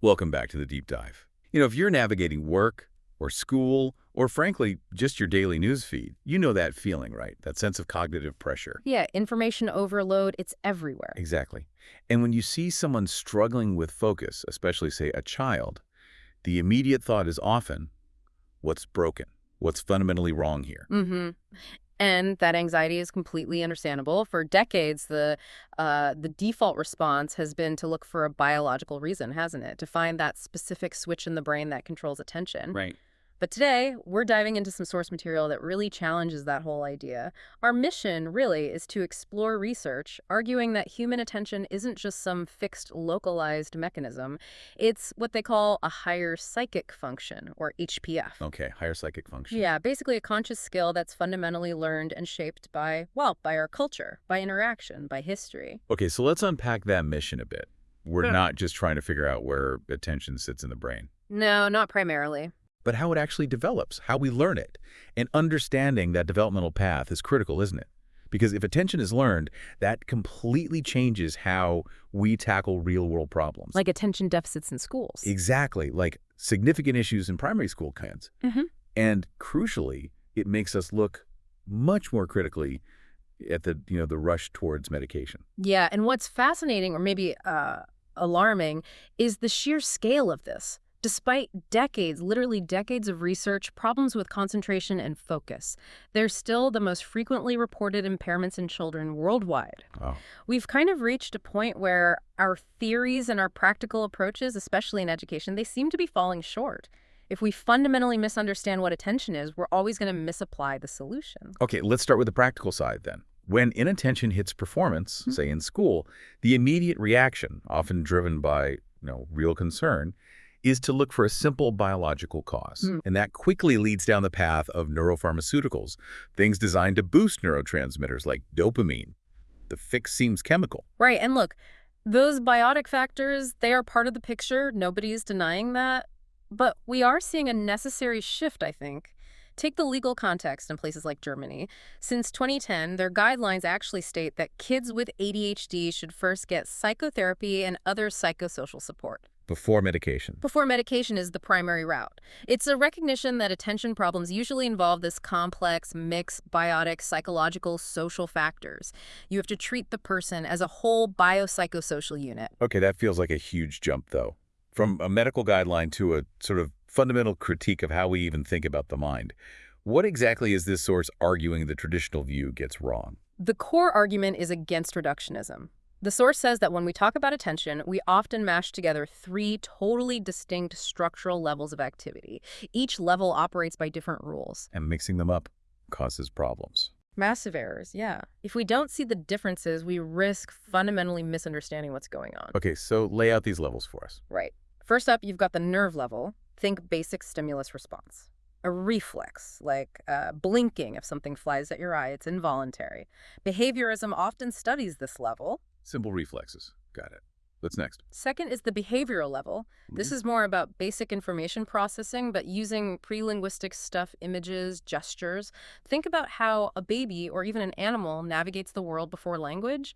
Welcome back to the deep dive. If you're navigating work or school or frankly, just your daily news feed, you know that feeling, right? That sense of cognitive pressure. Yeah, information overload, it's everywhere. Exactly. And when you see someone struggling with focus, especially say a child, the immediate thought is often, what's broken? What's fundamentally wrong here? Mm-hmm. And that anxiety is completely understandable. For decades, the default response has been to look for a biological reason, hasn't it? To find that specific switch in the brain that controls attention. Right. But today, we're diving into some source material that really challenges that whole idea. Our mission, really, is to explore research, arguing that human attention isn't just some fixed, localized mechanism. It's what they call a higher psychic function, or HPF. Okay, higher psychic function. Yeah, basically a conscious skill that's fundamentally learned and shaped by, well, by our culture, by interaction, by history. Okay, so let's unpack that mission a bit. We're not just trying to figure out where attention sits in the brain, No, not primarily. but how it actually develops, how we learn it. And understanding that developmental path is critical, isn't it? Because if attention is learned, that completely changes how we tackle real-world problems. Like attention deficits in schools. Exactly, like significant issues in primary school kids. Mm-hmm. And crucially, it makes us look much more critically at the rush towards medication. Yeah, and what's fascinating, or maybe alarming, is the sheer scale of this. Despite decades, literally decades of research, problems with concentration and focus, they're still the most frequently reported impairments in children worldwide. Wow. We've kind of reached a point where our theories and our practical approaches, especially in education, they seem to be falling short. If we fundamentally misunderstand what attention is, we're always going to misapply the solution. Okay, let's start with the practical side then. When inattention hits performance, say in school, the immediate reaction, often driven by real concern, is to look for a simple biological cause. And that quickly leads down the path of neuropharmaceuticals, things designed to boost neurotransmitters like dopamine. The fix seems chemical. Right, and look, those biotic factors, they are part of the picture. Nobody's denying that. But we are seeing a necessary shift, I think. Take the legal context in places like Germany. Since 2010, their guidelines actually state that kids with ADHD should first get psychotherapy and other psychosocial support. Before medication. Before medication is the primary route. It's a recognition that attention problems usually involve this complex, mixed, biotic, psychological, social factors. You have to treat the person as a whole biopsychosocial unit. Okay, that feels like a huge jump, though. From a medical guideline to a sort of fundamental critique of how we even think about the mind. What exactly is this source arguing the traditional view gets wrong? The core argument is against reductionism. The source says that when we talk about attention, we often mash together three totally distinct structural levels of activity. Each level operates by different rules. And mixing them up causes problems. Massive errors, yeah. If we don't see the differences, we risk fundamentally misunderstanding what's going on. Okay, so lay out these levels for us. Right. First up, you've got the nerve level. Think basic stimulus response. A reflex, like blinking if something flies at your eye, it's involuntary. Behaviorism often studies this level. Simple reflexes. Got it. What's next? Second is the behavioral level. This is more about basic information processing, but using pre-linguistic stuff, images, gestures. Think about how a baby or even an animal navigates the world before language.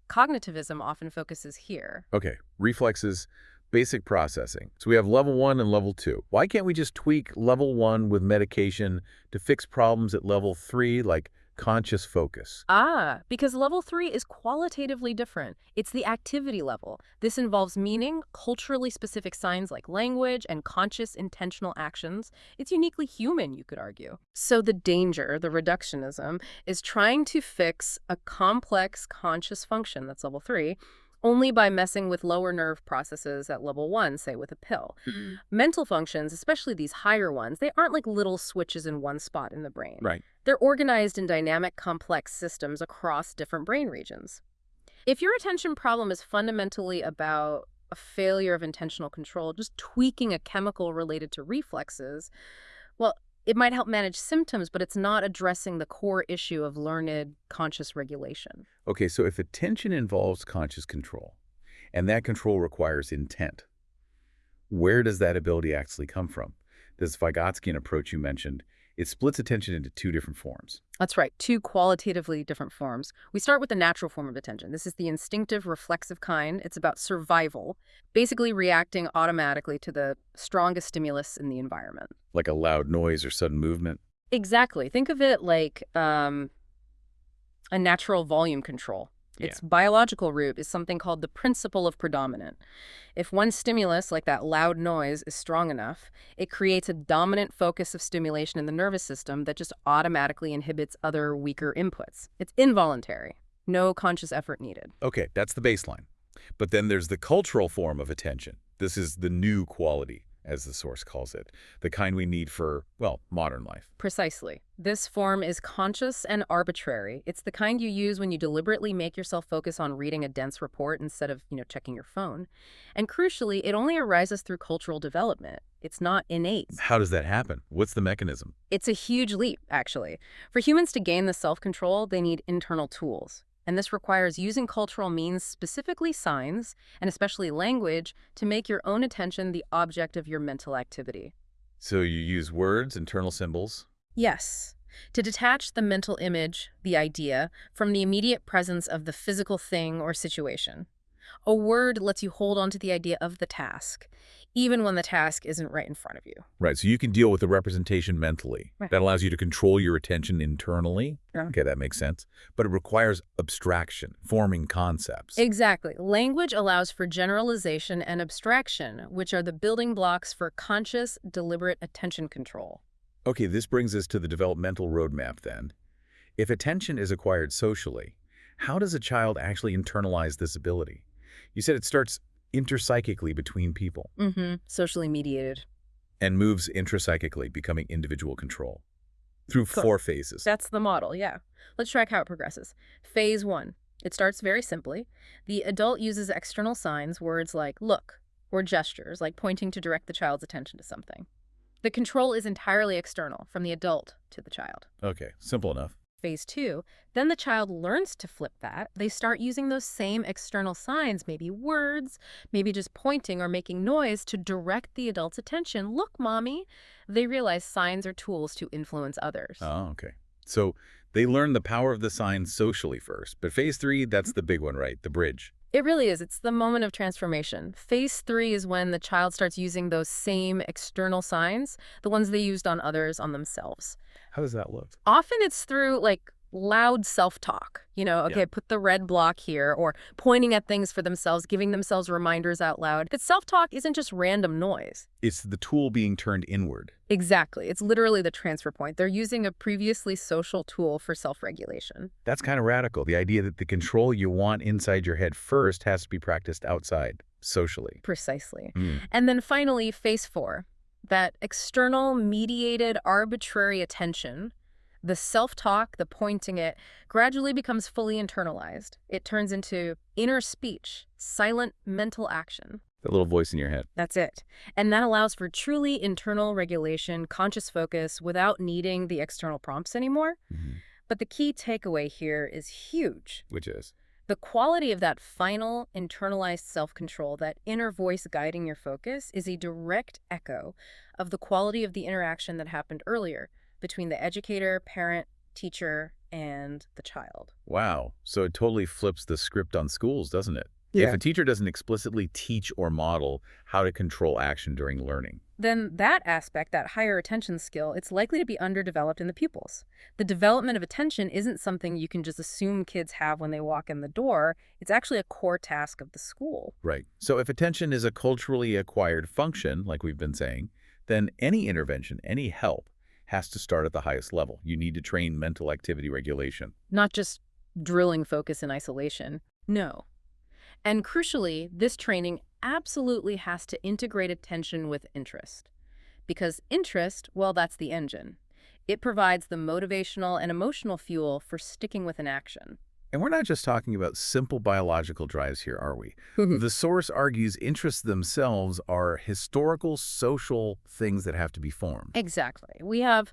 Cognitivism often focuses here. Okay, reflexes, basic processing. So we have level 1 and level 2. Why can't we just tweak level 1 with medication to fix problems at level 3, like conscious focus? Because level 3 is qualitatively different. It's the activity level. This involves meaning, culturally specific signs like language, and conscious, intentional actions. It's uniquely human, you could argue. So the danger, the reductionism, is trying to fix a complex conscious function, that's level 3, only by messing with lower nerve processes at level 1, say with a pill. Mental functions, especially these higher ones, they aren't like little switches in one spot in the brain. Right. They're organized in dynamic, complex systems across different brain regions. If your attention problem is fundamentally about a failure of intentional control, just tweaking a chemical related to reflexes, well, it might help manage symptoms, but it's not addressing the core issue of learned conscious regulation. Okay, so if attention involves conscious control, and that control requires intent, where does that ability actually come from? This Vygotsky approach you mentioned, it splits attention into two different forms. That's right, two qualitatively different forms. We start with the natural form of attention. This is the instinctive, reflexive kind. It's about survival, basically reacting automatically to the strongest stimulus in the environment. Like a loud noise or sudden movement? Exactly. Think of it like a natural volume control. Its biological root is something called the principle of predominant. If one stimulus, like that loud noise, is strong enough, it creates a dominant focus of stimulation in the nervous system that just automatically inhibits other weaker inputs. It's involuntary. No conscious effort needed. Okay, that's the baseline. But then there's the cultural form of attention. This is the new quality, as the source calls it, the kind we need for, well, modern life. Precisely. This form is conscious and arbitrary. It's the kind you use when you deliberately make yourself focus on reading a dense report instead of, checking your phone. And crucially, it only arises through cultural development. It's not innate. How does that happen? What's the mechanism? It's a huge leap, actually. For humans to gain the self-control, they need internal tools. And this requires using cultural means, specifically signs, and especially language, to make your own attention the object of your mental activity. So you use words, internal symbols? Yes. To detach the mental image, the idea, from the immediate presence of the physical thing or situation. A word lets you hold on to the idea of the task, even when the task isn't right in front of you. Right, so you can deal with the representation mentally. Right. That allows you to control your attention internally. Yeah. Okay, that makes sense. But it requires abstraction, forming concepts. Exactly. Language allows for generalization and abstraction, which are the building blocks for conscious, deliberate attention control. Okay, this brings us to the developmental roadmap then. If attention is acquired socially, how does a child actually internalize this ability? You said it starts interpsychically between people. Socially mediated. And moves intrapsychically, becoming individual control. Through Cool. 4 phases. That's the model, yeah. Let's track how it progresses. Phase 1. It starts very simply. The adult uses external signs, words like look, or gestures like pointing to direct the child's attention to something. The control is entirely external, from the adult to the child. Okay, simple enough. Phase 2, then the child learns to flip that. They start using those same external signs, maybe words, maybe just pointing or making noise to direct the adult's attention. Look, mommy. They realize signs are tools to influence others. Oh, okay. So they learn the power of the signs socially first. But phase 3, that's the big one, right? The bridge. It really is. It's the moment of transformation. Phase 3 is when the child starts using those same external signs, the ones they used on others, on themselves. How does that look? Often it's through, loud self-talk. Put the red block here, or pointing at things for themselves, giving themselves reminders out loud. That self-talk isn't just random noise. It's the tool being turned inward. Exactly. It's literally the transfer point. They're using a previously social tool for self-regulation. That's kind of radical. The idea that the control you want inside your head first has to be practiced outside, socially. Precisely. And then finally, phase 4. That external, mediated, arbitrary attention, the self-talk, the pointing it, gradually becomes fully internalized. It turns into inner speech, silent mental action. The little voice in your head. That's it. And that allows for truly internal regulation, conscious focus, without needing the external prompts anymore. But the key takeaway here is huge. Which is? The quality of that final internalized self-control, that inner voice guiding your focus, is a direct echo of the quality of the interaction that happened earlier between the educator, parent, teacher, and the child. Wow. So it totally flips the script on schools, doesn't it? Yeah. If a teacher doesn't explicitly teach or model how to control action during learning, then that aspect, that higher attention skill, it's likely to be underdeveloped in the pupils. The development of attention isn't something you can just assume kids have when they walk in the door. It's actually a core task of the school. right? So if attention is a culturally acquired function, like we've been saying, then any intervention, any help, has to start at the highest level. You need to train mental activity regulation. Not just drilling focus in isolation. No. And crucially, this training absolutely has to integrate attention with interest. Because interest, well, that's the engine. It provides the motivational and emotional fuel for sticking with an action. And we're not just talking about simple biological drives here, are we? The source argues interests themselves are historical, social things that have to be formed. Exactly. We have,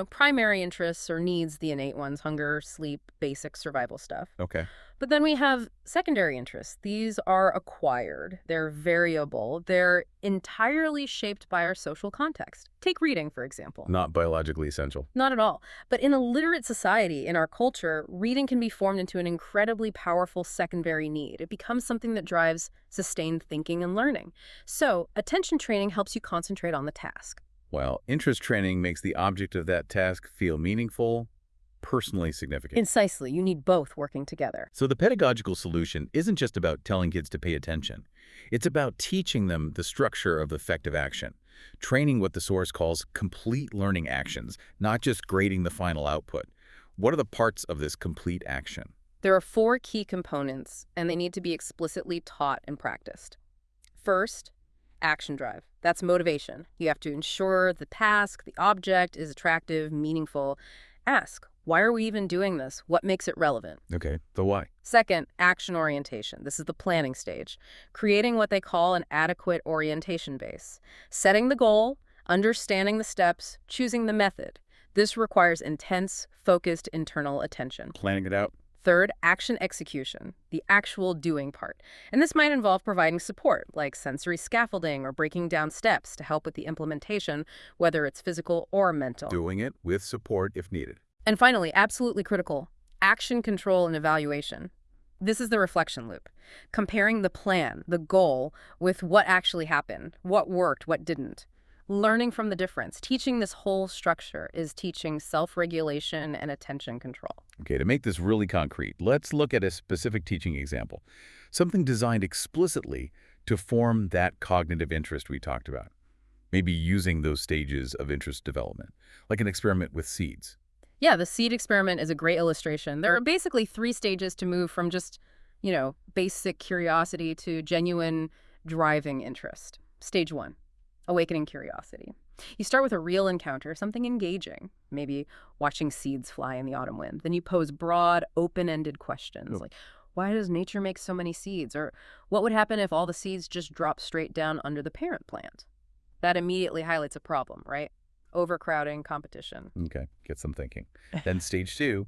primary interests or needs, the innate ones, hunger, sleep, basic survival stuff. Okay. But then we have secondary interests. These are acquired, they're variable, they're entirely shaped by our social context. Take reading, for example. Not biologically essential. Not at all. But in a literate society, in our culture, reading can be formed into an incredibly powerful secondary need. It becomes something that drives sustained thinking and learning. So, attention training helps you concentrate on the task. While interest training makes the object of that task feel meaningful, personally significant. Precisely. You need both working together. So the pedagogical solution isn't just about telling kids to pay attention. It's about teaching them the structure of effective action, training what the source calls complete learning actions, not just grading the final output. What are the parts of this complete action? There are 4 key components, and they need to be explicitly taught and practiced. First, action drive. That's motivation. You have to ensure the task, the object, is attractive, meaningful. Ask, why are we even doing this? What makes it relevant? Okay, the why. Second, action orientation. This is the planning stage. Creating what they call an adequate orientation base. Setting the goal, understanding the steps, choosing the method. This requires intense, focused internal attention. Planning it out. Third, action execution, the actual doing part. And this might involve providing support, like sensory scaffolding or breaking down steps to help with the implementation, whether it's physical or mental. Doing it with support if needed. And finally, absolutely critical, action control and evaluation. This is the reflection loop, comparing the plan, the goal, with what actually happened, what worked, what didn't. Learning from the difference. Teaching this whole structure is teaching self-regulation and attention control. Okay, to make this really concrete, let's look at a specific teaching example, something designed explicitly to form that cognitive interest we talked about. Maybe using those stages of interest development, like an experiment with seeds. Yeah, the seed experiment is a great illustration. There are basically 3 stages to move from just, basic curiosity to genuine driving interest. Stage 1. Awakening curiosity. You start with a real encounter, something engaging, maybe watching seeds fly in the autumn wind. Then you pose broad, open-ended questions like, why does nature make so many seeds? Or what would happen if all the seeds just drop straight down under the parent plant? That immediately highlights a problem, right? Overcrowding, competition. Okay, get some thinking. Then stage 2,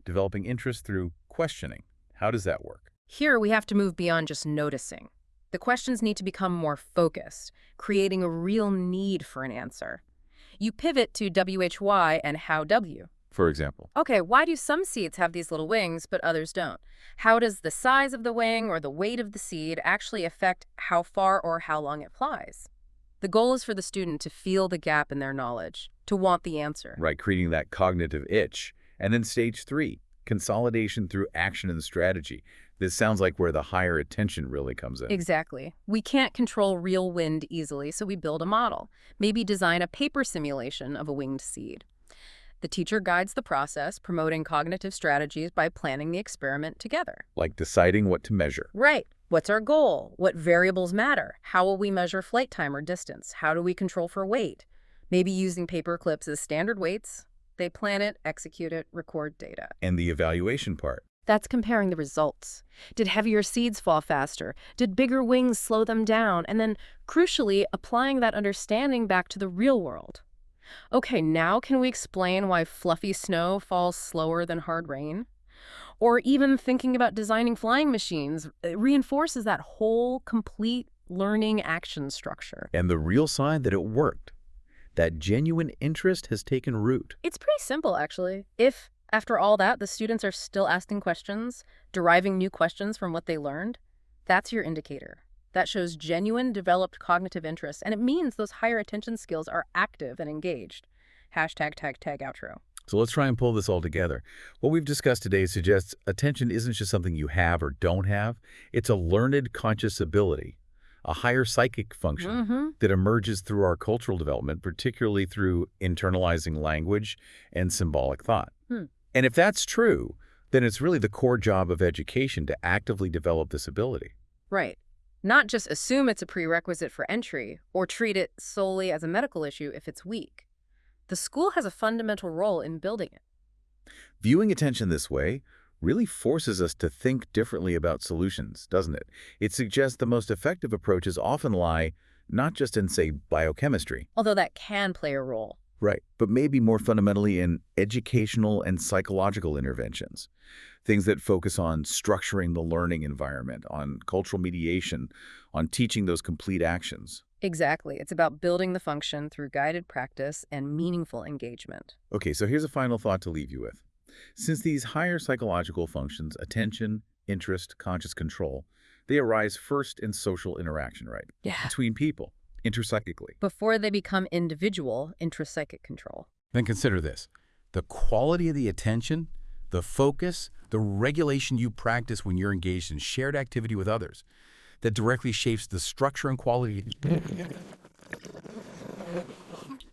developing interest through questioning. How does that work? Here, we have to move beyond just noticing. The questions need to become more focused, creating a real need for an answer. You pivot to WHY and how W. For example? Okay, why do some seeds have these little wings but others don't? How does the size of the wing or the weight of the seed actually affect how far or how long it flies? The goal is for the student to feel the gap in their knowledge, to want the answer. Right, creating that cognitive itch. And then stage 3, consolidation through action and strategy. This sounds like where the higher attention really comes in. Exactly. We can't control real wind easily, so we build a model. Maybe design a paper simulation of a winged seed. The teacher guides the process, promoting cognitive strategies by planning the experiment together. Like deciding what to measure. Right. What's our goal? What variables matter? How will we measure flight time or distance? How do we control for weight? Maybe using paper clips as standard weights. They plan it, execute it, record data. And the evaluation part. That's comparing the results. Did heavier seeds fall faster? Did bigger wings slow them down? And then, crucially, applying that understanding back to the real world. Okay, now can we explain why fluffy snow falls slower than hard rain? Or even thinking about designing flying machines, it reinforces that whole, complete learning action structure. And the real sign that it worked. That genuine interest has taken root. It's pretty simple, actually. If, after all that, the students are still asking questions, deriving new questions from what they learned, that's your indicator. That shows genuine, developed cognitive interest, and it means those higher attention skills are active and engaged. Hashtag tag outro. So let's try and pull this all together. What we've discussed today suggests attention isn't just something you have or don't have. It's a learned conscious ability, a higher psychic function that emerges through our cultural development, particularly through internalizing language and symbolic thought. And if that's true, then it's really the core job of education to actively develop this ability. Right. Not just assume it's a prerequisite for entry or treat it solely as a medical issue if it's weak. The school has a fundamental role in building it. Viewing attention this way really forces us to think differently about solutions, doesn't it? It suggests the most effective approaches often lie not just in, say, biochemistry. Although that can play a role. Right, but maybe more fundamentally in educational and psychological interventions. Things that focus on structuring the learning environment, on cultural mediation, on teaching those complete actions. Exactly. It's about building the function through guided practice and meaningful engagement. Okay, so here's a final thought to leave you with. Since these higher psychological functions, attention, interest, conscious control, they arise first in social interaction, right? Yeah. Between people, interpsychically. Before they become individual, intrapsychic control. Then consider this. The quality of the attention, the focus, the regulation you practice when you're engaged in shared activity with others, that directly shapes the structure and quality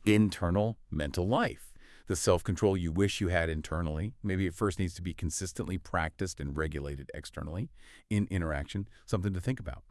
internal mental life. The self-control you wish you had internally, maybe it first needs to be consistently practiced and regulated externally in interaction, something to think about.